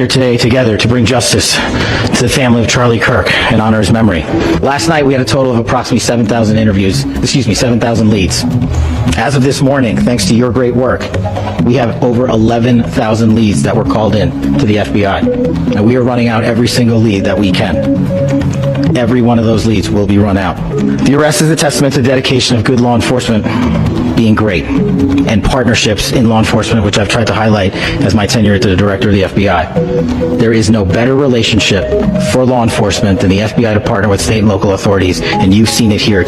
here today together to bring justice to the family of Charlie Kirk and honor his memory. Last night we had a total of approximately 7,000 leads. As of this morning, thanks to your great work, we have over 11,000 leads that were called in to the FBI. And we are running out every single lead that we can. Every one of those leads will be run out. The arrest is a testament to the dedication of good law enforcement being great, and partnerships in law enforcement, which I've tried to highlight as my tenure as the director of the FBI. There is no better relationship for law enforcement than the FBI to partner with state and local authorities, and you've seen it here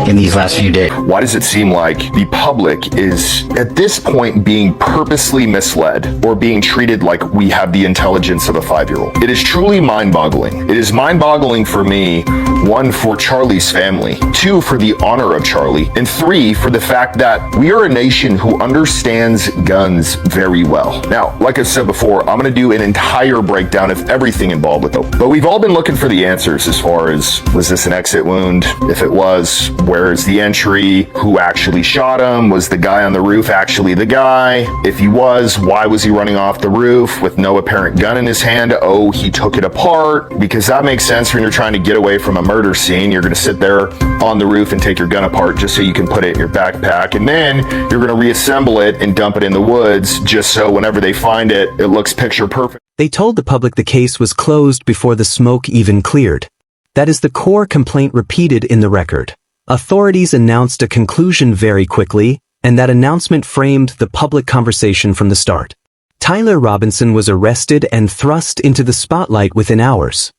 in these last few days. Why does it seem like the public is, at this point, being purposely misled or being treated like we have the intelligence of a 5-year-old? It is truly mind-boggling. It is mind-boggling for me, 1, for Charlie's family, 2, for the honor of Charlie, and 3, for the fact that we are a nation who understands guns very well. Now, like I said before, I'm going to do an entire breakdown of everything involved with them. But we've all been looking for the answers as far as, was this an exit wound? If it was, where is the entry? Who actually shot him? Was the guy on the roof actually the guy? If he was, why was he running off the roof with no apparent gun in his hand? Oh, he took it apart. Because that makes sense when you're trying to get away from a murder scene. You're going to sit there on the roof and take your gun apart just so you can put it in your backpack. And then you're going to reassemble it and dump it in the woods just so whenever they find it, it looks picture perfect. They told the public the case was closed before the smoke even cleared. That is the core complaint repeated in the record. Authorities announced a conclusion very quickly, and that announcement framed the public conversation from the start. Tyler Robinson was arrested and thrust into the spotlight within hours.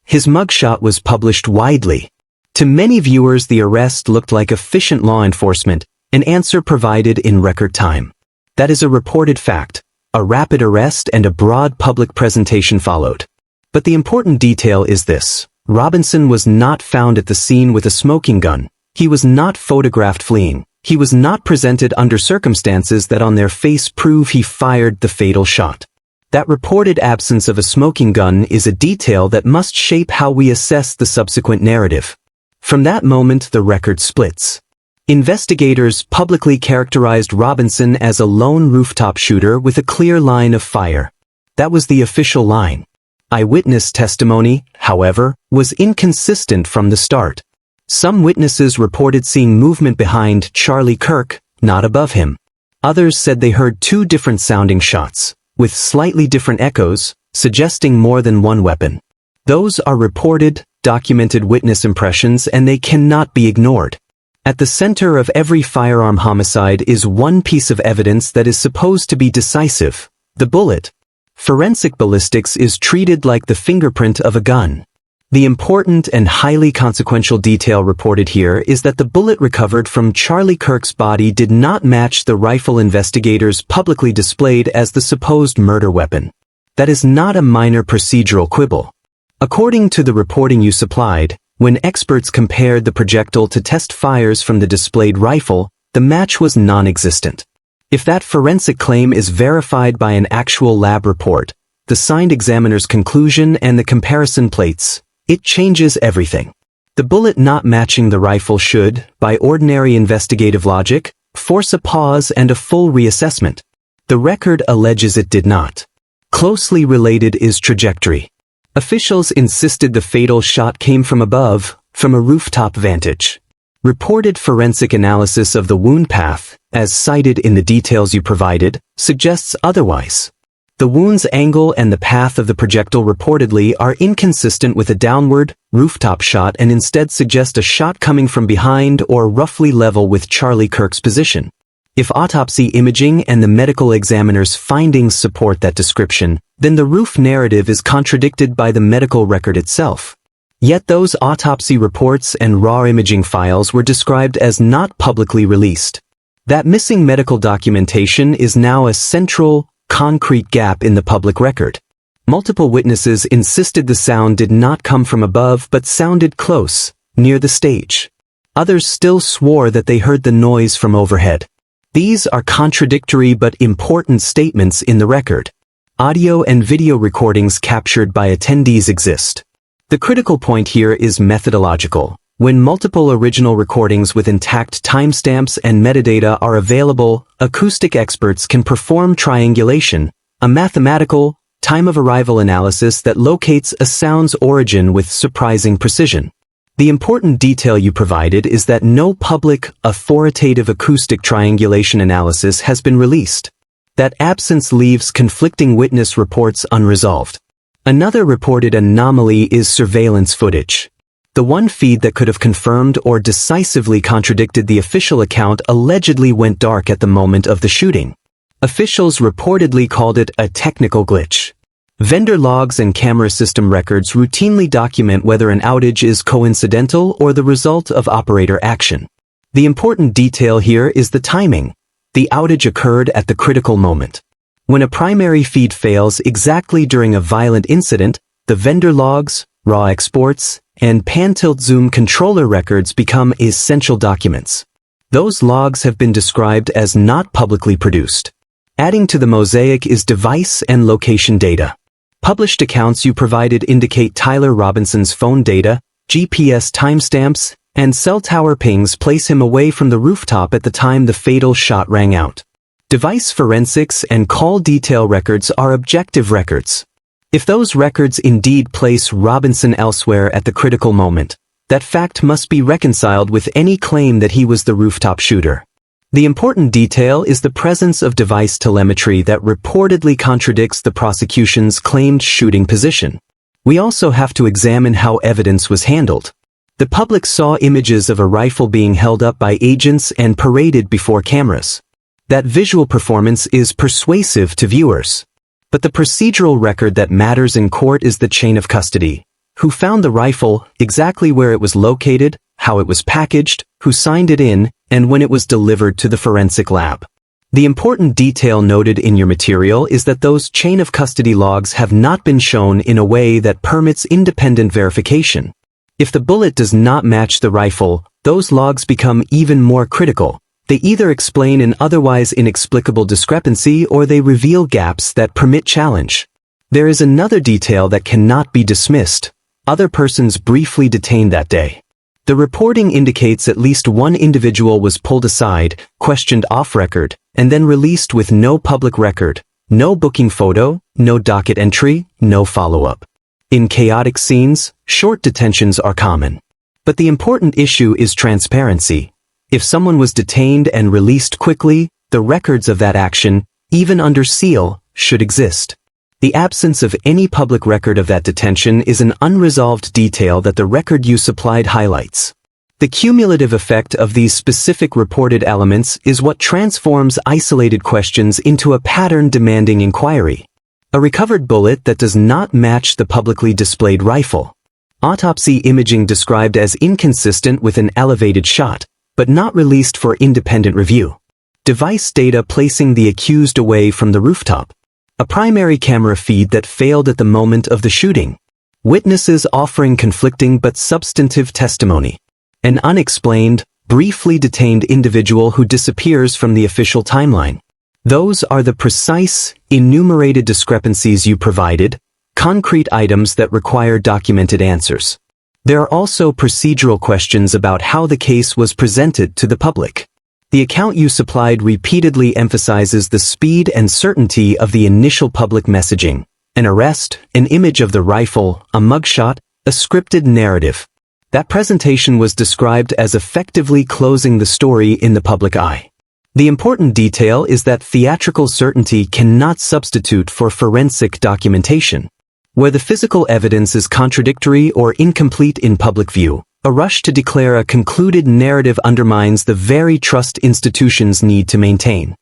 His mugshot was published widely. To many viewers, the arrest looked like efficient law enforcement, an answer provided in record time. That is a reported fact. A rapid arrest and a broad public presentation followed. But the important detail is this. Robinson was not found at the scene with a smoking gun. He was not photographed fleeing. He was not presented under circumstances that on their face prove he fired the fatal shot. That reported absence of a smoking gun is a detail that must shape how we assess the subsequent narrative. From that moment, the record splits. Investigators publicly characterized Robinson as a lone rooftop shooter with a clear line of fire. That was the official line. Eyewitness testimony, however, was inconsistent from the start. Some witnesses reported seeing movement behind Charlie Kirk, not above him. Others said they heard 2 different sounding shots, with slightly different echoes, suggesting more than one weapon. Those are reported, documented witness impressions, and they cannot be ignored. At the center of every firearm homicide is one piece of evidence that is supposed to be decisive: the bullet. Forensic ballistics is treated like the fingerprint of a gun. The important and highly consequential detail reported here is that the bullet recovered from Charlie Kirk's body did not match the rifle investigators publicly displayed as the supposed murder weapon. That is not a minor procedural quibble. According to the reporting you supplied, when experts compared the projectile to test fires from the displayed rifle, the match was non-existent. If that forensic claim is verified by an actual lab report, the signed examiner's conclusion and the comparison plates, it changes everything. The bullet not matching the rifle should, by ordinary investigative logic, force a pause and a full reassessment. The record alleges it did not. Closely related is trajectory. Officials insisted the fatal shot came from above, from a rooftop vantage. Reported forensic analysis of the wound path, as cited in the details you provided, suggests otherwise. The wound's angle and the path of the projectile reportedly are inconsistent with a downward, rooftop shot and instead suggest a shot coming from behind or roughly level with Charlie Kirk's position. If autopsy imaging and the medical examiner's findings support that description, then the roof narrative is contradicted by the medical record itself. Yet those autopsy reports and raw imaging files were described as not publicly released. That missing medical documentation is now a central, concrete gap in the public record. Multiple witnesses insisted the sound did not come from above but sounded close, near the stage. Others still swore that they heard the noise from overhead. These are contradictory but important statements in the record. Audio and video recordings captured by attendees exist. The critical point here is methodological. When multiple original recordings with intact timestamps and metadata are available, acoustic experts can perform triangulation, a mathematical, time of arrival analysis that locates a sound's origin with surprising precision. The important detail you provided is that no public, authoritative acoustic triangulation analysis has been released. That absence leaves conflicting witness reports unresolved. Another reported anomaly is surveillance footage. The one feed that could have confirmed or decisively contradicted the official account allegedly went dark at the moment of the shooting. Officials reportedly called it a technical glitch. Vendor logs and camera system records routinely document whether an outage is coincidental or the result of operator action. The important detail here is the timing. The outage occurred at the critical moment. When a primary feed fails exactly during a violent incident, the vendor logs, raw exports, and pan-tilt-zoom controller records become essential documents. Those logs have been described as not publicly produced. Adding to the mosaic is device and location data. Published accounts you provided indicate Tyler Robinson's phone data, GPS timestamps, and cell tower pings place him away from the rooftop at the time the fatal shot rang out. Device forensics and call detail records are objective records. If those records indeed place Robinson elsewhere at the critical moment, that fact must be reconciled with any claim that he was the rooftop shooter. The important detail is the presence of device telemetry that reportedly contradicts the prosecution's claimed shooting position. We also have to examine how evidence was handled. The public saw images of a rifle being held up by agents and paraded before cameras. That visual performance is persuasive to viewers. But the procedural record that matters in court is the chain of custody. Who found the rifle, exactly where it was located, how it was packaged, who signed it in, and when it was delivered to the forensic lab. The important detail noted in your material is that those chain of custody logs have not been shown in a way that permits independent verification. If the bullet does not match the rifle, those logs become even more critical. They either explain an otherwise inexplicable discrepancy or they reveal gaps that permit challenge. There is another detail that cannot be dismissed. Other persons briefly detained that day. The reporting indicates at least one individual was pulled aside, questioned off-record, and then released with no public record, no booking photo, no docket entry, no follow-up. In chaotic scenes, short detentions are common. But the important issue is transparency. If someone was detained and released quickly, the records of that action, even under seal, should exist. The absence of any public record of that detention is an unresolved detail that the record you supplied highlights. The cumulative effect of these specific reported elements is what transforms isolated questions into a pattern demanding inquiry. A recovered bullet that does not match the publicly displayed rifle. Autopsy imaging described as inconsistent with an elevated shot, but not released for independent review. Device data placing the accused away from the rooftop. A primary camera feed that failed at the moment of the shooting. Witnesses offering conflicting but substantive testimony. An unexplained, briefly detained individual who disappears from the official timeline. Those are the precise, enumerated discrepancies you provided, concrete items that require documented answers. There are also procedural questions about how the case was presented to the public. The account you supplied repeatedly emphasizes the speed and certainty of the initial public messaging. An arrest, an image of the rifle, a mugshot, a scripted narrative. That presentation was described as effectively closing the story in the public eye. The important detail is that theatrical certainty cannot substitute for forensic documentation. Where the physical evidence is contradictory or incomplete in public view, a rush to declare a concluded narrative undermines the very trust institutions need to maintain.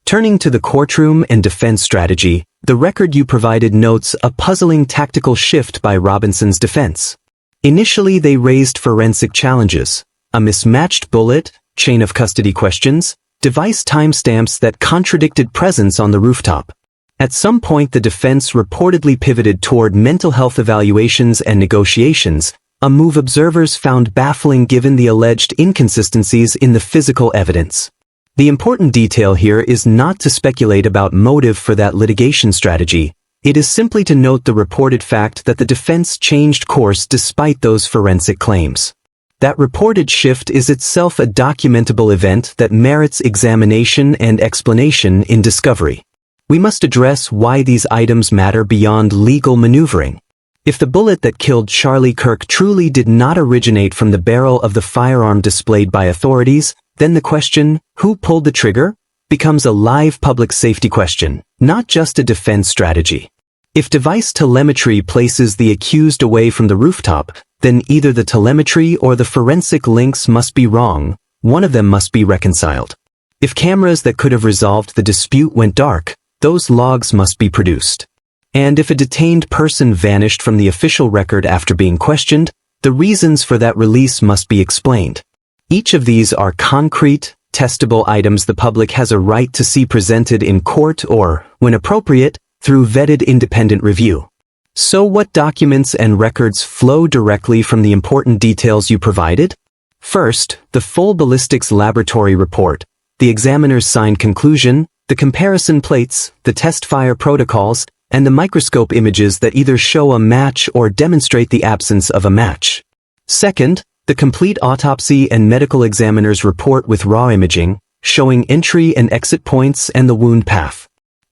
Turning to the courtroom and defense strategy, the record you provided notes a puzzling tactical shift by Robinson's defense. Initially they raised forensic challenges, a mismatched bullet, chain of custody questions, device timestamps that contradicted presence on the rooftop. At some point the defense reportedly pivoted toward mental health evaluations and negotiations, a move observers found baffling given the alleged inconsistencies in the physical evidence. The important detail here is not to speculate about motive for that litigation strategy. It is simply to note the reported fact that the defense changed course despite those forensic claims. That reported shift is itself a documentable event that merits examination and explanation in discovery. We must address why these items matter beyond legal maneuvering. If the bullet that killed Charlie Kirk truly did not originate from the barrel of the firearm displayed by authorities, then the question, who pulled the trigger, becomes a live public safety question, not just a defense strategy. If device telemetry places the accused away from the rooftop, then either the telemetry or the forensic links must be wrong. One of them must be reconciled. If cameras that could have resolved the dispute went dark, those logs must be produced. And if a detained person vanished from the official record after being questioned, the reasons for that release must be explained. Each of these are concrete, testable items the public has a right to see presented in court or, when appropriate, through vetted independent review. So what documents and records flow directly from the important details you provided? First, the full ballistics laboratory report, the examiner's signed conclusion, the comparison plates, the test fire protocols, and the microscope images that either show a match or demonstrate the absence of a match. Second, the complete autopsy and medical examiner's report with raw imaging, showing entry and exit points and the wound path.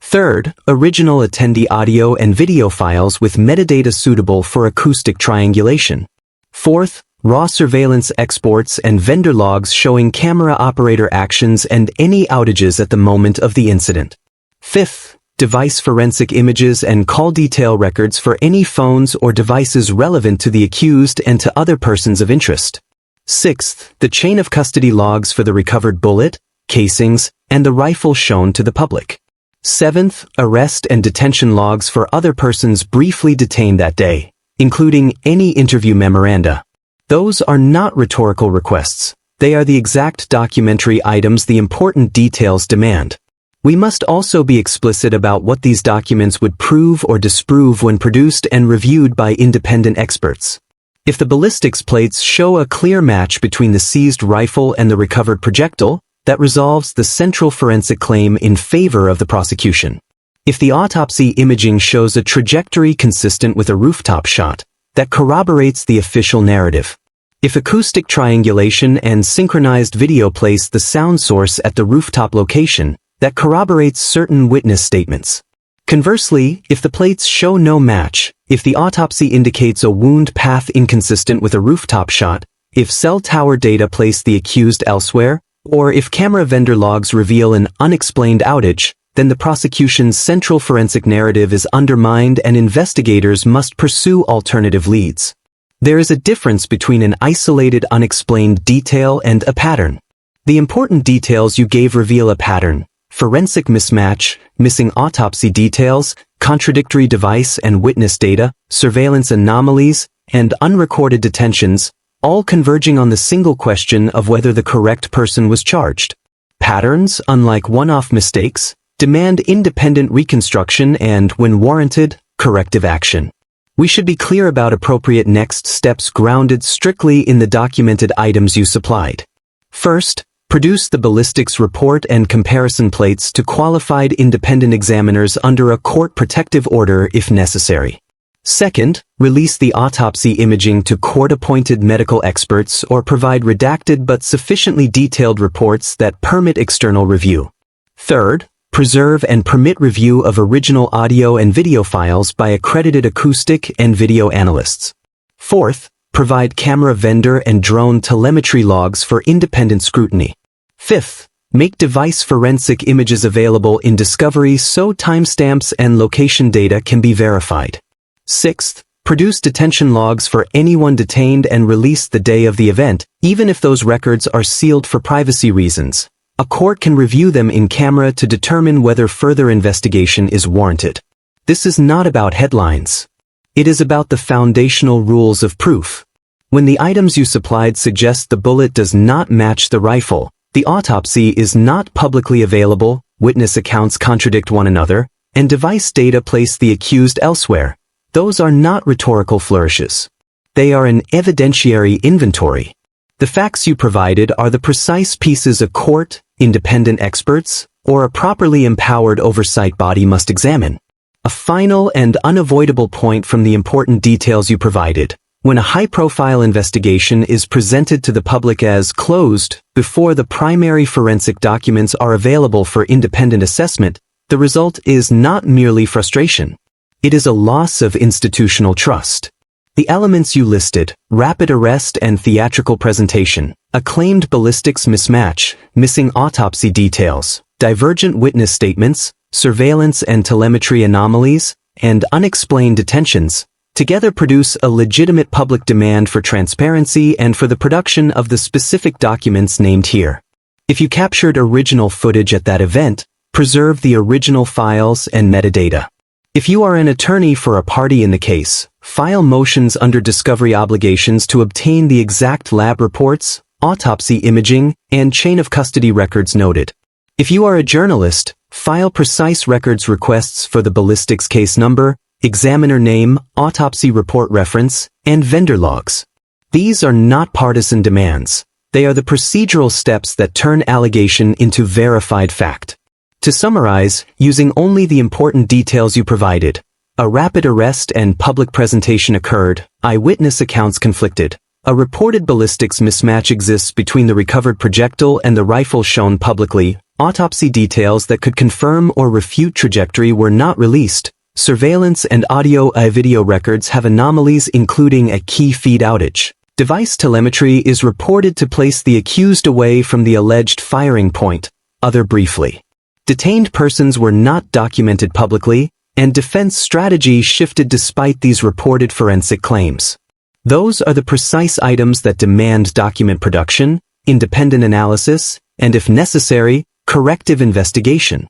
Third, original attendee audio and video files with metadata suitable for acoustic triangulation. Fourth, raw surveillance exports and vendor logs showing camera operator actions and any outages at the moment of the incident. Fifth, device forensic images and call detail records for any phones or devices relevant to the accused and to other persons of interest. Sixth, the chain of custody logs for the recovered bullet, casings, and the rifle shown to the public. Seventh, arrest and detention logs for other persons briefly detained that day, including any interview memoranda. Those are not rhetorical requests. They are the exact documentary items the important details demand. We must also be explicit about what these documents would prove or disprove when produced and reviewed by independent experts. If the ballistics plates show a clear match between the seized rifle and the recovered projectile, that resolves the central forensic claim in favor of the prosecution. If the autopsy imaging shows a trajectory consistent with a rooftop shot, that corroborates the official narrative. If acoustic triangulation and synchronized video place the sound source at the rooftop location, that corroborates certain witness statements. Conversely, if the plates show no match, if the autopsy indicates a wound path inconsistent with a rooftop shot, if cell tower data place the accused elsewhere, or if camera vendor logs reveal an unexplained outage, then the prosecution's central forensic narrative is undermined and investigators must pursue alternative leads. There is a difference between an isolated unexplained detail and a pattern. The important details you gave reveal a pattern. Forensic mismatch, missing autopsy details, contradictory device and witness data, surveillance anomalies, and unrecorded detentions, all converging on the single question of whether the correct person was charged. Patterns, unlike one-off mistakes, demand independent reconstruction and, when warranted, corrective action. We should be clear about appropriate next steps grounded strictly in the documented items you supplied. First, produce the ballistics report and comparison plates to qualified independent examiners under a court protective order if necessary. Second, release the autopsy imaging to court-appointed medical experts or provide redacted but sufficiently detailed reports that permit external review. Third, preserve and permit review of original audio and video files by accredited acoustic and video analysts. Fourth, provide camera vendor and drone telemetry logs for independent scrutiny. Fifth, make device forensic images available in discovery so timestamps and location data can be verified. Sixth, produce detention logs for anyone detained and released the day of the event, even if those records are sealed for privacy reasons. A court can review them in camera to determine whether further investigation is warranted. This is not about headlines. It is about the foundational rules of proof. When the items you supplied suggest the bullet does not match the rifle, the autopsy is not publicly available, witness accounts contradict one another, and device data place the accused elsewhere, those are not rhetorical flourishes. They are an evidentiary inventory. The facts you provided are the precise pieces a court, independent experts, or a properly empowered oversight body must examine. A final and unavoidable point from the important details you provided. When a high-profile investigation is presented to the public as closed before the primary forensic documents are available for independent assessment, The result is not merely frustration. It is a loss of institutional trust. The elements you listed, rapid arrest and theatrical presentation, a claimed ballistics mismatch, missing autopsy details, divergent witness statements, surveillance and telemetry anomalies, and unexplained detentions, together produce a legitimate public demand for transparency and for the production of the specific documents named here. If you captured original footage at that event, preserve the original files and metadata. If you are an attorney for a party in the case, file motions under discovery obligations to obtain the exact lab reports, autopsy imaging, and chain of custody records noted. If you are a journalist, file precise records requests for the ballistics case number, examiner name, autopsy report reference, and vendor logs. These are not partisan demands. They are the procedural steps that turn allegation into verified fact. To summarize, using only the important details you provided, a rapid arrest and public presentation occurred, eyewitness accounts conflicted, a reported ballistics mismatch exists between the recovered projectile and the rifle shown publicly, autopsy details that could confirm or refute trajectory were not released, surveillance and audio-video records have anomalies including a key feed outage. Device telemetry is reported to place the accused away from the alleged firing point, other briefly. Detained persons were not documented publicly, and defense strategy shifted despite these reported forensic claims. Those are the precise items that demand document production, independent analysis, and if necessary, corrective investigation.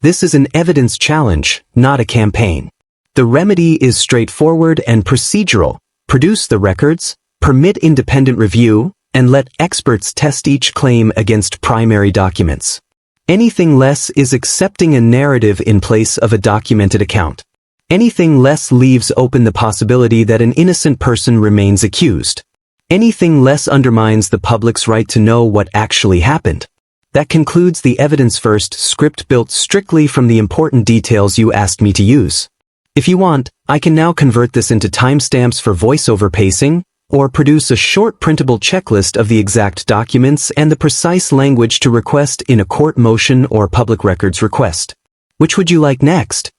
This is an evidence challenge, not a campaign. The remedy is straightforward and procedural. Produce the records, permit independent review, and let experts test each claim against primary documents. Anything less is accepting a narrative in place of a documented account. Anything less leaves open the possibility that an innocent person remains accused. Anything less undermines the public's right to know what actually happened. That concludes the evidence-first script built strictly from the important details you asked me to use. If you want, I can now convert this into timestamps for voiceover pacing, or produce a short printable checklist of the exact documents and the precise language to request in a court motion or public records request. Which would you like next?